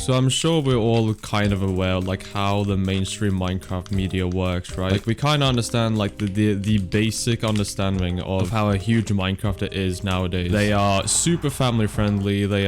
So I'm sure we're all kind of aware like how the mainstream Minecraft media works, right? Like we kind of understand like the basic understanding of how a huge Minecrafter is nowadays. They are super family friendly. They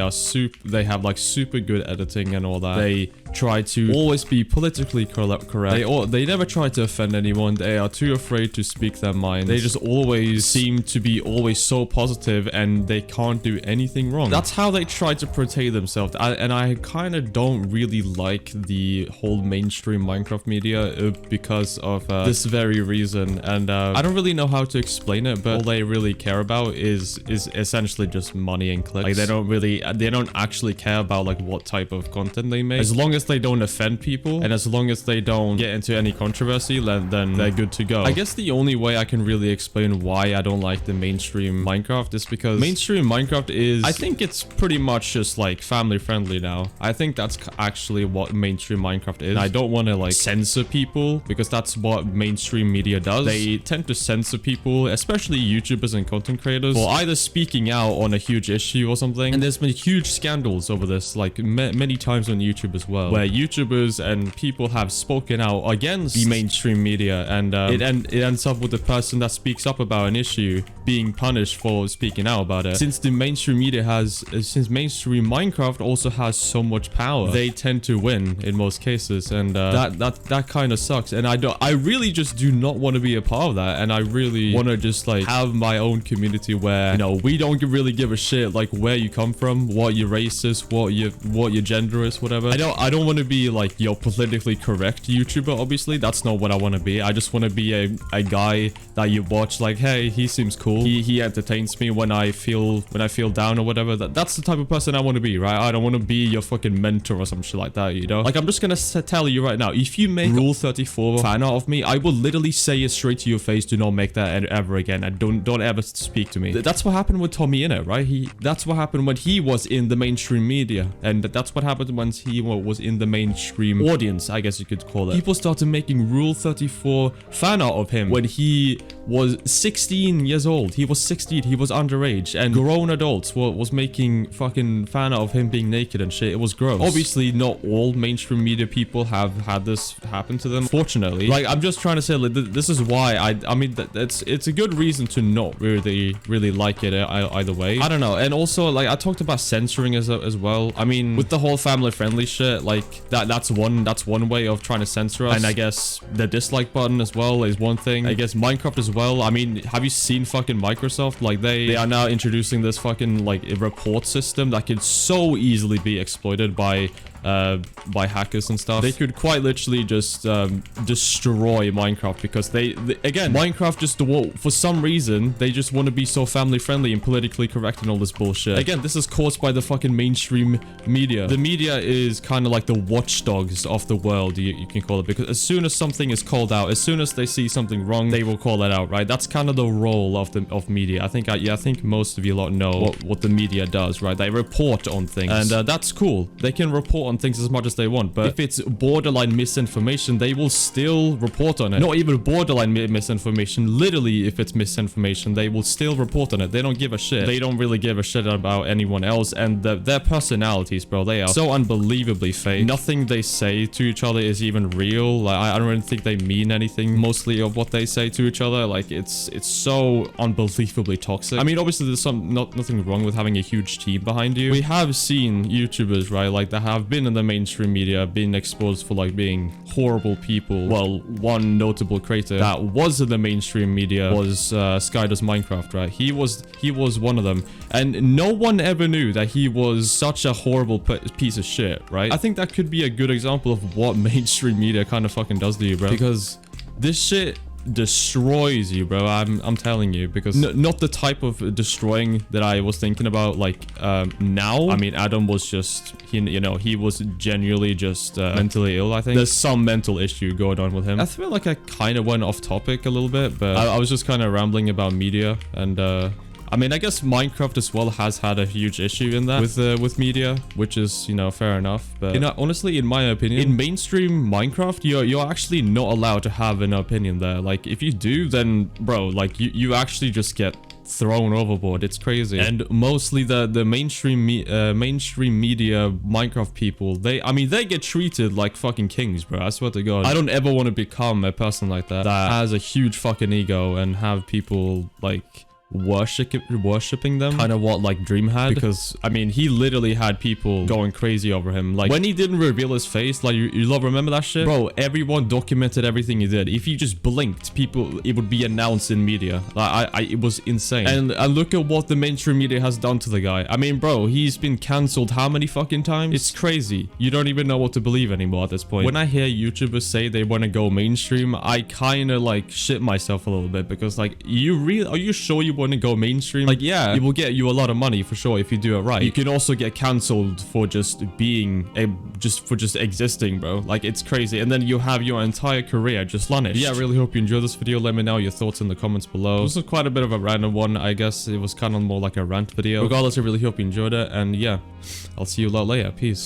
have like super good editing and all that. They try to always be politically correct. They never try to offend anyone. They are too afraid to speak their mind. They just always seem to be always so positive and they can't do anything wrong. That's how they try to portray themselves. And I kind of don't really like the whole mainstream Minecraft media because of this very reason. And I don't really know how to explain it, but all they really care about is essentially just money and clicks. Like they don't actually care about like what type of content they make. As long as they don't offend people and as long as they don't get into any controversy, then they're good to go. I guess the only way I can really explain why I don't like the mainstream Minecraft is because mainstream Minecraft is, I think it's pretty much just like family friendly now. I think that's actually what mainstream Minecraft is. I don't want to like censor people because that's what mainstream media does. They tend to censor people, especially YouTubers and content creators, for either speaking out on a huge issue or something. And there's been huge scandals over this, like many times on YouTube as well, where YouTubers and people have spoken out against the mainstream media, and it ends up with the person that speaks up about an issue being punished for speaking out about it. Since the mainstream media since mainstream Minecraft also has so much power, they tend to win in most cases, and that kind of sucks. And I really just do not want to be a part of that, and I really want to just like have my own community where, you know, we don't really give a shit like where you come from, what your race is, what your gender is, whatever. I don't want to be like your politically correct YouTuber. Obviously that's not what I want to be. I just want to be a guy that you watch like, hey, he seems cool, he entertains me when I feel down or whatever. That's the type of person I want to be, right? I don't want to be your fucking mentor or some shit like that, you know? Like, I'm just gonna tell you right now, if you make Rule 34 fan art of me, I will literally say it straight to your face, do not make that ever again, and don't ever speak to me. That's what happened with Tommy Innit, right? That's what happened when he was in the mainstream media, and that's what happened once he was in the mainstream audience, I guess you could call it. People started making Rule 34 fan art of him when he was 16 years old. He was 16, he was underage, and grown adults was making fucking fan art of him being naked and shit. It was gross. Obviously not all mainstream media people have had this happen to them, fortunately. Like, I'm just trying to say, like, this is why I mean it's a good reason to not really like it either way. I don't know. And also, like, I talked about censoring as well. I mean, with the whole family friendly shit, like that's one way of trying to censor us. And I guess the dislike button as well is one thing. I guess Minecraft as well. I mean, have you seen fucking Microsoft? Like, they are now introducing this fucking like a report system that could so easily be exploited by hackers and stuff. They could quite literally just destroy Minecraft because again, Minecraft just for some reason they just want to be so family friendly and politically correct and all this bullshit. Again, this is caused by the fucking mainstream media. The media is kind of like the watchdogs of the world, you can call it, because as soon as something is called out, as soon as they see something wrong, they will call it out, right? That's kind of the role of media. I think most of you lot know what the media does, right? They report on things, and that's cool. They can report on things as much as they want, but if it's borderline misinformation, they will still report on it. Not even borderline misinformation, literally, if it's misinformation, they will still report on it. They don't give a shit. They don't really give a shit about anyone else, and their personalities, bro, they are so unbelievably fake. Nothing they say to each other is even real. Like, I don't really think they mean anything, mostly of what they say to each other. Like, it's so unbelievably toxic. I mean, obviously there's nothing wrong with having a huge team behind you. We have seen YouTubers, right, like, that have been in the mainstream media being exposed for like being horrible people. Well, one notable creator that was in the mainstream media was Skydoes Minecraft, right? He was one of them, and no one ever knew that he was such a horrible piece of shit, right? I think that could be a good example of what mainstream media kind of fucking does to you, bro, because this shit destroys you, bro. I'm telling you, because not the type of destroying that I was thinking about, like, now. I mean, Adam was just, he was genuinely just mentally ill. I think there's some mental issue going on with him. I feel like I kind of went off topic a little bit, but I was just kind of rambling about media, and I mean, I guess Minecraft as well has had a huge issue in that with media, which is, fair enough. But, honestly, in my opinion, in mainstream Minecraft, you're actually not allowed to have an opinion there. Like, if you do, then, bro, like, you actually just get thrown overboard. It's crazy. And mostly the mainstream media Minecraft people, I mean they get treated like fucking kings, bro. I swear to God. I don't ever want to become a person like that has a huge fucking ego and have people like worshipping them, kind of what like Dream had, because I mean he literally had people going crazy over him. Like when he didn't reveal his face, like you love remember that shit, bro? Everyone documented everything he did. If he just blinked, it would be announced in media. Like it was insane. And look at what the mainstream media has done to the guy. I mean, bro, he's been cancelled how many fucking times? It's crazy. You don't even know what to believe anymore at this point. When I hear YouTubers say they want to go mainstream, I kind of like shit myself a little bit, because like are you sure you want to go mainstream? Like, yeah, it will get you a lot of money for sure if you do it right. You can also get cancelled for just being just existing, bro. Like, it's crazy. And then you have your entire career just vanished. Yeah, I really hope you enjoyed this video. Let me know your thoughts in the comments below. This was quite a bit of a random one. I guess it was kind of more like a rant video. Regardless, I really hope you enjoyed it. And yeah, I'll see you a lot later. Peace.